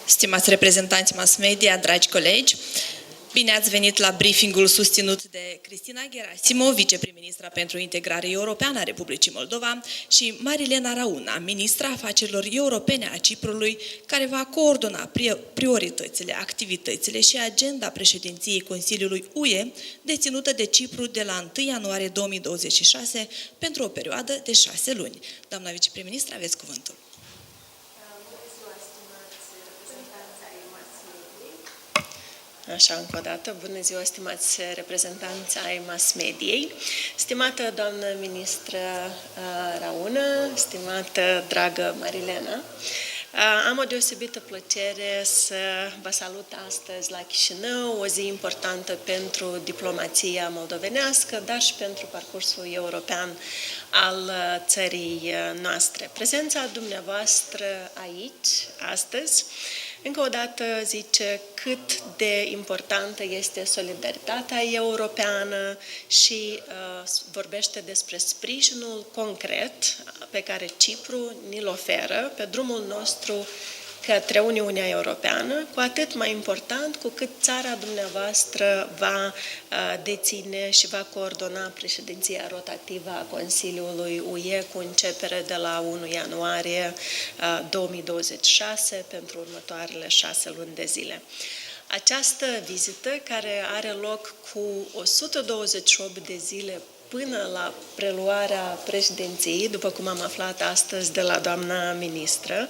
Stimați reprezentanți mass media, dragi colegi, bine ați venit la briefingul susținut de Cristina Gherasimov, viceprim-ministra pentru Integrare Europeană a Republicii Moldova, și Marilena Raouna, ministra Afacerilor Europene a Ciprului, care va coordona prioritățile, activitățile și agenda președinției Consiliului UE deținută de Cipru de la 1 ianuarie 2026 pentru o perioadă de 6 luni. Doamna viceprim-ministra, aveți cuvântul. Așa, încă o dată, bună ziua, stimați reprezentanți ai mass mediei, stimată doamnă ministră Raouna, stimată dragă Marilena. Am o deosebită plăcere să vă salut astăzi la Chișinău, o zi importantă pentru diplomația moldovenească, dar și pentru parcursul european al țării noastre. Prezența dumneavoastră aici, astăzi, încă o dată zice cât de importantă este solidaritatea europeană și vorbește despre sprijinul concret pe care Cipru ni-l oferă pe drumul nostru către Uniunea Europeană, cu atât mai important cu cât țara dumneavoastră va deține și va coordona președinția rotativă a Consiliului UE cu începere de la 1 ianuarie 2026 pentru următoarele 6 luni de zile. Această vizită, care are loc cu 128 de zile până la preluarea președinției, după cum am aflat astăzi de la doamna ministră,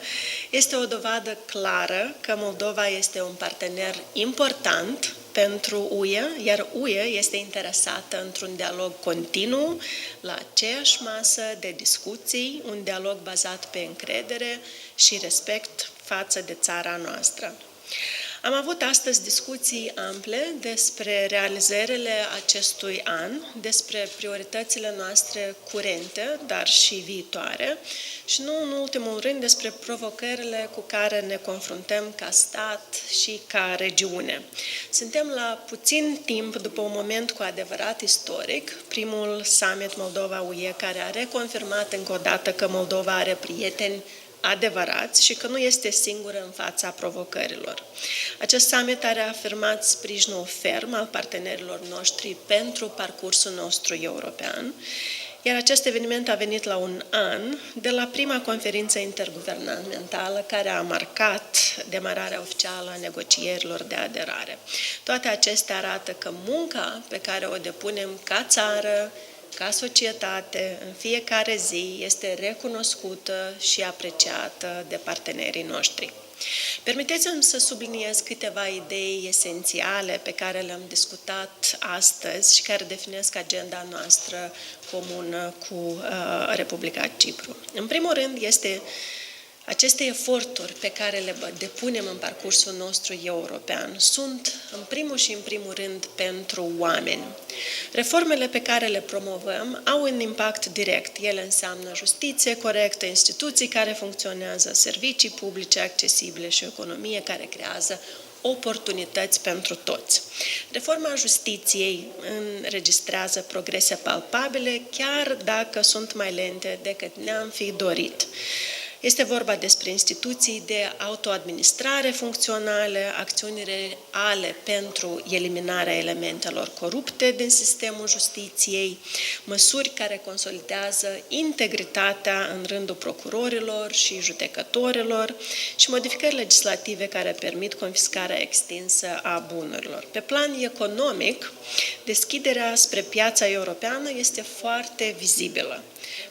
este o dovadă clară că Moldova este un partener important pentru UE, iar UE este interesată într-un dialog continuu, la aceeași masă de discuții, un dialog bazat pe încredere și respect față de țara noastră. Am avut astăzi discuții ample despre realizările acestui an, despre prioritățile noastre curente, dar și viitoare, și nu în ultimul rând despre provocările cu care ne confruntăm ca stat și ca regiune. Suntem la puțin timp după un moment cu adevărat istoric, primul summit Moldova-UE, care a reconfirmat încă o dată că Moldova are prieteni adevărați și că nu este singură în fața provocărilor. Acest summit a reafirmat sprijinul ferm al partenerilor noștri pentru parcursul nostru european, iar acest eveniment a venit la un an de la prima conferință interguvernamentală care a marcat demararea oficială a negocierilor de aderare. Toate acestea arată că munca pe care o depunem ca țară, ca societate, în fiecare zi, este recunoscută și apreciată de partenerii noștri. Permiteți-mi să subliniez câteva idei esențiale pe care le-am discutat astăzi și care definesc agenda noastră comună cu Republica Cipru. În primul rând, aceste eforturi pe care le depunem în parcursul nostru european sunt, în primul și în primul rând, pentru oameni. Reformele pe care le promovăm au un impact direct. Ele înseamnă justiție corectă, instituții care funcționează, servicii publice accesibile și o economie care creează oportunități pentru toți. Reforma justiției înregistrează progrese palpabile, chiar dacă sunt mai lente decât ne-am fi dorit. Este vorba despre instituții de autoadministrare funcționale, acțiuni reale pentru eliminarea elementelor corupte din sistemul justiției, măsuri care consolidează integritatea în rândul procurorilor și judecătorilor și modificări legislative care permit confiscarea extinsă a bunurilor. Pe plan economic, deschiderea spre piața europeană este foarte vizibilă.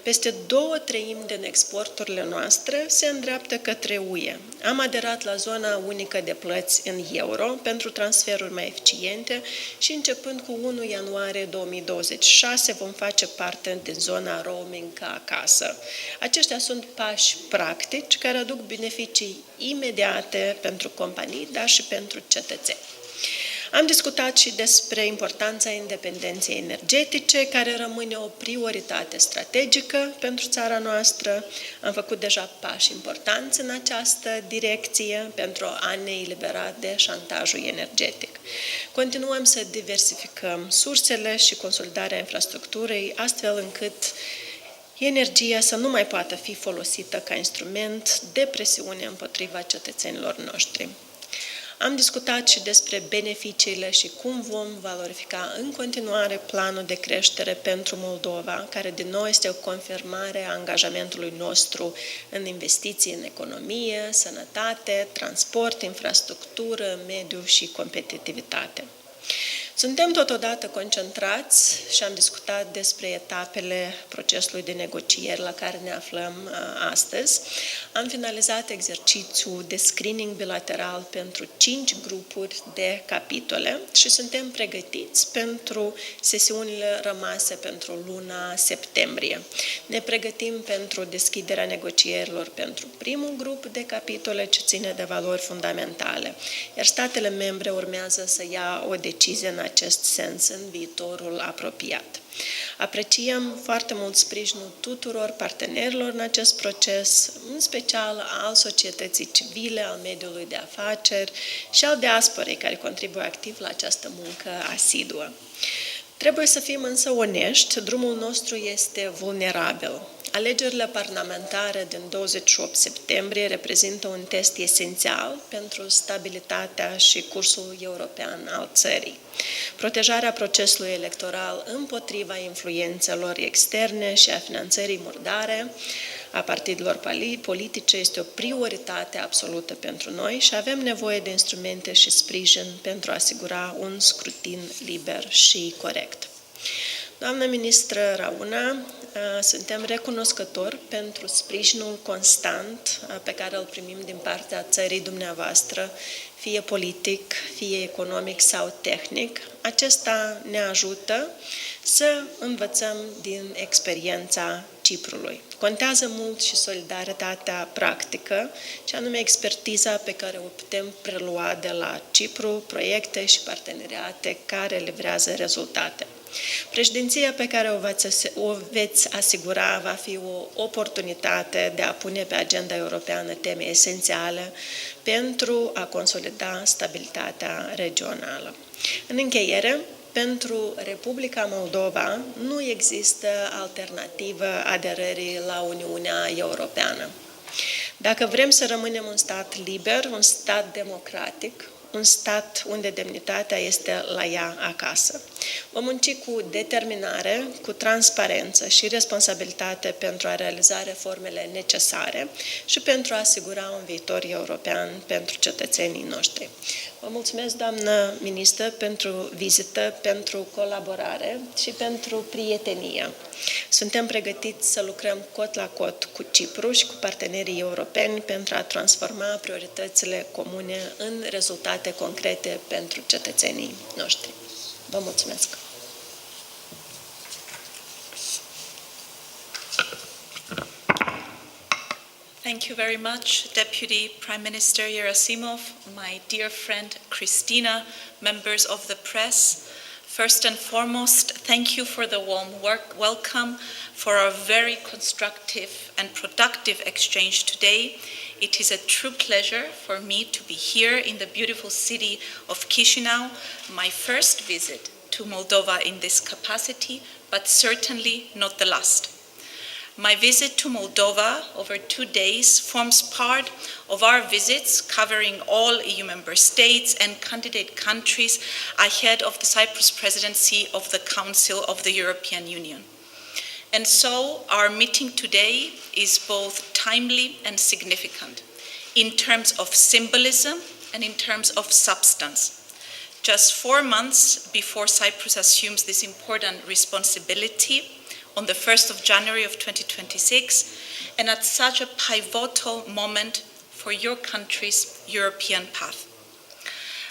Peste 2/3 din exporturile noastre se îndreaptă către UE. Am aderat la zona unică de plăți în euro pentru transferuri mai eficiente și începând cu 1 ianuarie 2026 vom face parte din zona roaming ca acasă. Aceștia sunt pași practici care aduc beneficii imediate pentru companii, dar și pentru cetățeni. Am discutat și despre importanța independenței energetice, care rămâne o prioritate strategică pentru țara noastră. Am făcut deja pași importanți în această direcție pentru a ne elibera de șantajul energetic. Continuăm să diversificăm sursele și consolidarea infrastructurii, astfel încât energia să nu mai poată fi folosită ca instrument de presiune împotriva cetățenilor noștri. Am discutat și despre beneficiile și cum vom valorifica în continuare planul de creștere pentru Moldova, care din nou este o confirmare a angajamentului nostru în investiții în economie, sănătate, transport, infrastructură, mediu și competitivitate. Suntem totodată concentrați și am discutat despre etapele procesului de negocieri la care ne aflăm astăzi. Am finalizat exercițiul de screening bilateral pentru 5 grupuri de capitole și suntem pregătiți pentru sesiunile rămase pentru luna septembrie. Ne pregătim pentru deschiderea negocierilor pentru primul grup de capitole ce ține de valori fundamentale, iar statele membre urmează să ia o decizie în acest sens în viitorul apropiat. Apreciem foarte mult sprijinul tuturor partenerilor în acest proces, în special al societății civile, al mediului de afaceri și al diasporei care contribuie activ la această muncă asiduă. Trebuie să fim însă onești, drumul nostru este vulnerabil. Alegerile parlamentare din 28 septembrie reprezintă un test esențial pentru stabilitatea și cursul european al țării. Protejarea procesului electoral împotriva influențelor externe și a finanțării murdare a partidelor politice este o prioritate absolută pentru noi și avem nevoie de instrumente și sprijin pentru a asigura un scrutin liber și corect. Doamnă ministră Raouna, suntem recunoscători pentru sprijinul constant pe care îl primim din partea țării dumneavoastră, fie politic, fie economic sau tehnic. Acesta ne ajută să învățăm din experiența Ciprului. Contează mult și solidaritatea practică, și anume expertiza pe care o putem prelua de la Cipru, proiecte și parteneriate care livrează rezultate. Președinția pe care o veți asigura va fi o oportunitate de a pune pe agenda europeană teme esențiale pentru a consolida stabilitatea regională. În încheiere, pentru Republica Moldova nu există alternativă aderării la Uniunea Europeană. Dacă vrem să rămânem un stat liber, un stat democratic, un stat unde demnitatea este la ea acasă. Vom munci cu determinare, cu transparență și responsabilitate pentru a realiza reformele necesare și pentru a asigura un viitor european pentru cetățenii noștri. Vă mulțumesc, doamnă ministră, pentru vizită, pentru colaborare și pentru prietenie. Suntem pregătiți să lucrăm cot la cot cu Cipru și cu partenerii europeni pentru a transforma prioritățile comune în rezultate concrete pentru cetățenii noștri. Vă mulțumesc! Thank you very much, Deputy Prime Minister Gherasimov, my dear friend Cristina, members of the press. First and foremost, thank you for the warm welcome, for our very constructive and productive exchange today. It is a true pleasure for me to be here in the beautiful city of Chișinău, my first visit to Moldova in this capacity, but certainly not the last. My visit to Moldova over 2 days forms part of our visits covering all EU member states and candidate countries ahead of the Cyprus presidency of the Council of the European Union. And so our meeting today is both timely and significant in terms of symbolism and in terms of substance. Just 4 months before Cyprus assumes this important responsibility, on the 1st of January of 2026, and at such a pivotal moment for your country's European path.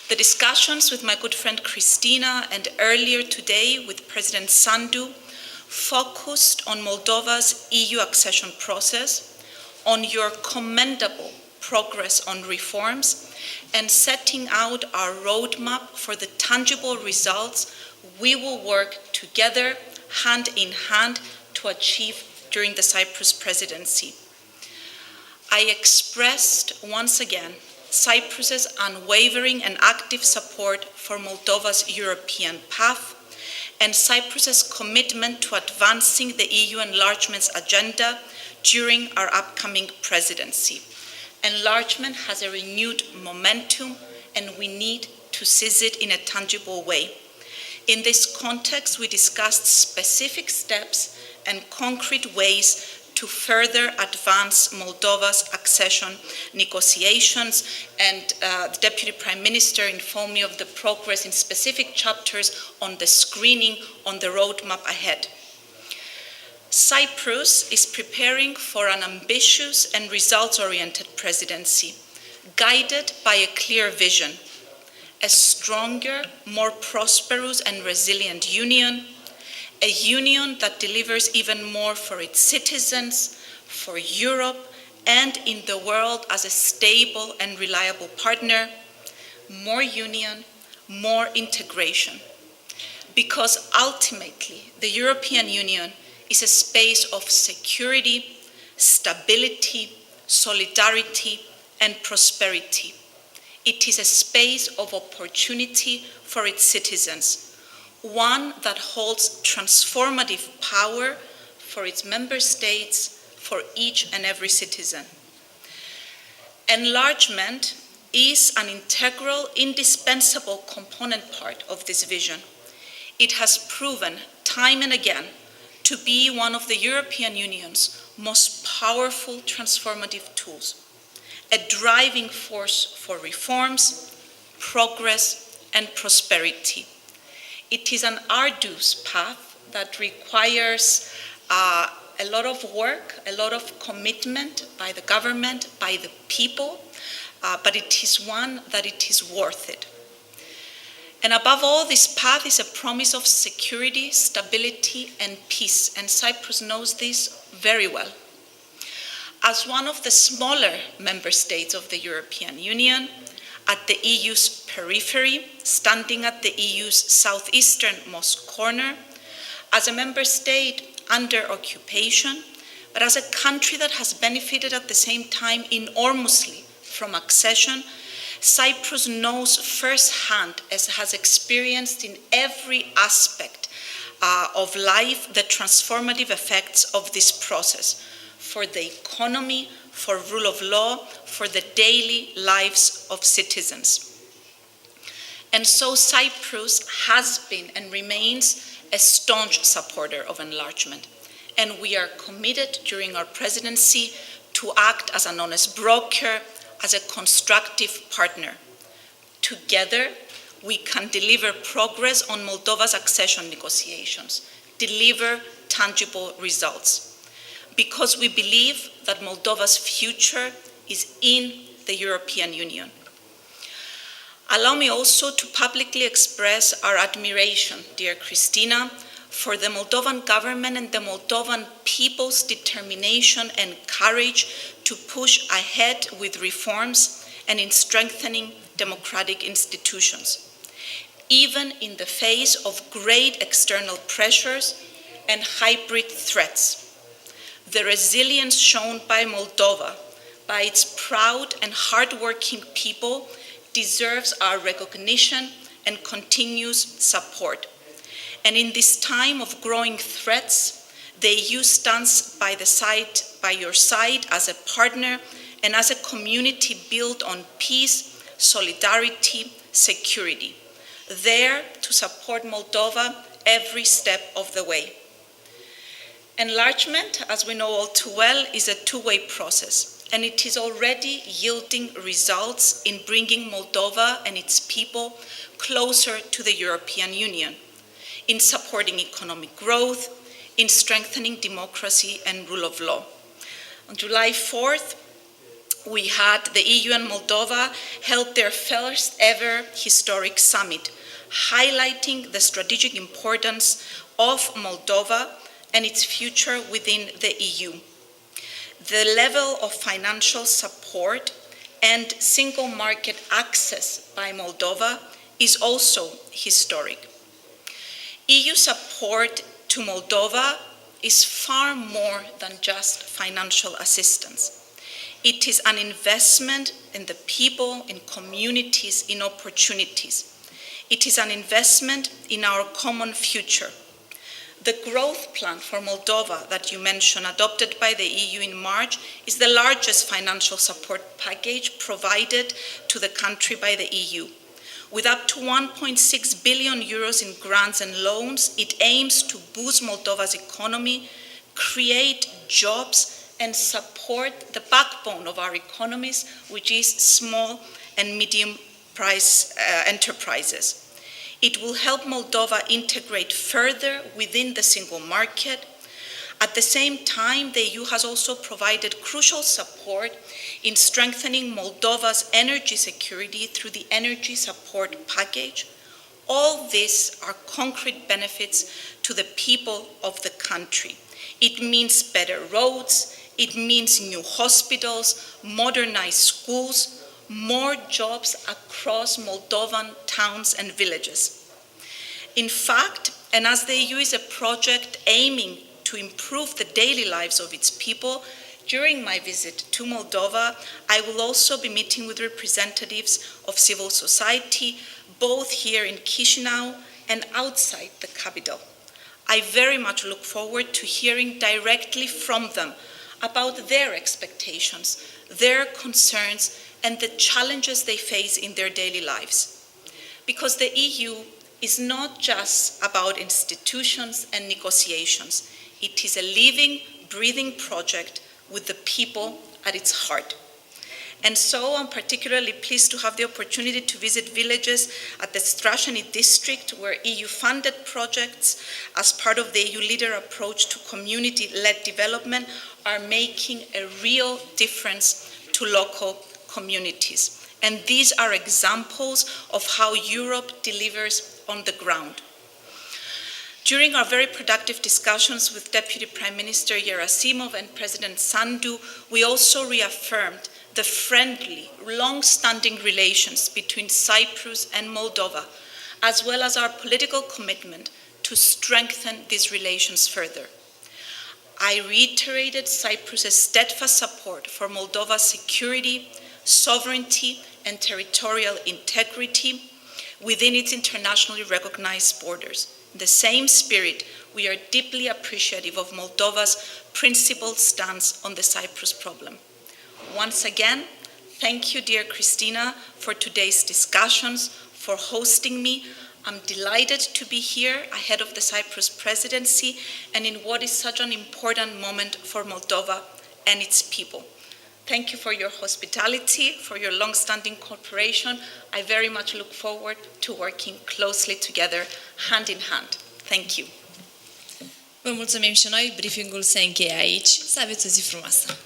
The discussions with my good friend Cristina and earlier today with President Sandu focused on Moldova's EU accession process, on your commendable progress on reforms and setting out our roadmap for the tangible results we will work together, hand in hand, to achieve during the Cyprus presidency. I expressed once again Cyprus's unwavering and active support for Moldova's European path and Cyprus's commitment to advancing the EU enlargement agenda during our upcoming presidency. Enlargement has a renewed momentum and we need to seize it in a tangible way. In this context, we discussed specific steps and concrete ways to further advance Moldova's accession negotiations, and the Deputy Prime Minister informed me of the progress in specific chapters on the screening on the roadmap ahead. Cyprus is preparing for an ambitious and results-oriented presidency, guided by a clear vision: a stronger, more prosperous and resilient union, a union that delivers even more for its citizens, for Europe, and in the world as a stable and reliable partner, more union, more integration. Because ultimately, the European Union is a space of security, stability, solidarity, and prosperity. It is a space of opportunity for its citizens, one that holds transformative power for its member states, for each and every citizen. Enlargement is an integral, indispensable component part of this vision. It has proven time and again to be one of the European Union's most powerful transformative tools, a driving force for reforms, progress, and prosperity. It is an arduous path that requires a lot of work, a lot of commitment by the government, by the people, but it is one that it is worth it. And above all, this path is a promise of security, stability, and peace, and Cyprus knows this very well. As one of the smaller member states of the European Union, at the EU's periphery, standing at the EU's southeasternmost corner, as a member state under occupation, but as a country that has benefited at the same time enormously from accession, Cyprus knows firsthand, as has experienced in every aspect of life, the transformative effects of this process for the economy, for rule of law, for the daily lives of citizens. And so Cyprus has been and remains a staunch supporter of enlargement. And we are committed during our presidency to act as an honest broker, as a constructive partner. Together, we can deliver progress on Moldova's accession negotiations, deliver tangible results, because we believe that Moldova's future is in the European Union. Allow me also to publicly express our admiration, dear Cristina, for the Moldovan government and the Moldovan people's determination and courage to push ahead with reforms and in strengthening democratic institutions, even in the face of great external pressures and hybrid threats. The resilience shown by Moldova, by its proud and hardworking people, deserves our recognition and continuous support. And in this time of growing threats, the EU stands by your side as a partner and as a community built on peace, solidarity, security, there to support Moldova every step of the way. Enlargement, as we know all too well, is a two-way process, and it is already yielding results in bringing Moldova and its people closer to the European Union, in supporting economic growth, in strengthening democracy and rule of law. On July 4th, we had the EU and Moldova held their first ever historic summit, highlighting the strategic importance of Moldova and its future within the EU. The level of financial support and single market access by Moldova is also historic. EU support to Moldova is far more than just financial assistance. It is an investment in the people, in communities, in opportunities. It is an investment in our common future. The growth plan for Moldova that you mentioned, adopted by the EU in March, is the largest financial support package provided to the country by the EU. With up to 1.6 billion euros in grants and loans, it aims to boost Moldova's economy, create jobs, and support the backbone of our economies, which is small and medium-price enterprises. It will help Moldova integrate further within the single market. At the same time, the EU has also provided crucial support in strengthening Moldova's energy security through the Energy Support Package. All these are concrete benefits to the people of the country. It means better roads, it means new hospitals, modernized schools, more jobs across Moldovan towns and villages. In fact, and as the EU is a project aiming to improve the daily lives of its people, during my visit to Moldova, I will also be meeting with representatives of civil society, both here in Chișinău and outside the capital. I very much look forward to hearing directly from them about their expectations, their concerns, and the challenges they face in their daily lives. Because the EU is not just about institutions and negotiations. It is a living, breathing project with the people at its heart. And so I'm particularly pleased to have the opportunity to visit villages at the Strașani district where EU-funded projects as part of the EU leader approach to community-led development are making a real difference to local communities. And these are examples of how Europe delivers on the ground. During our very productive discussions with Deputy Prime Minister Gherasimov and President Sandu, we also reaffirmed the friendly, long-standing relations between Cyprus and Moldova, as well as our political commitment to strengthen these relations further. I reiterated Cyprus's steadfast support for Moldova's security, sovereignty, and territorial integrity within its internationally recognized borders. In the same spirit, we are deeply appreciative of Moldova's principled stance on the Cyprus problem. Once again, thank you, dear Cristina, for today's discussions, for hosting me. I'm delighted to be here ahead of the Cyprus presidency and in what is such an important moment for Moldova and its people. Thank you for your hospitality, for your long-standing cooperation. I very much look forward to working closely together, hand in hand. Thank you. Vă mulțumim și noi, briefingul se încheie aici. Să aveți o zi frumoasă!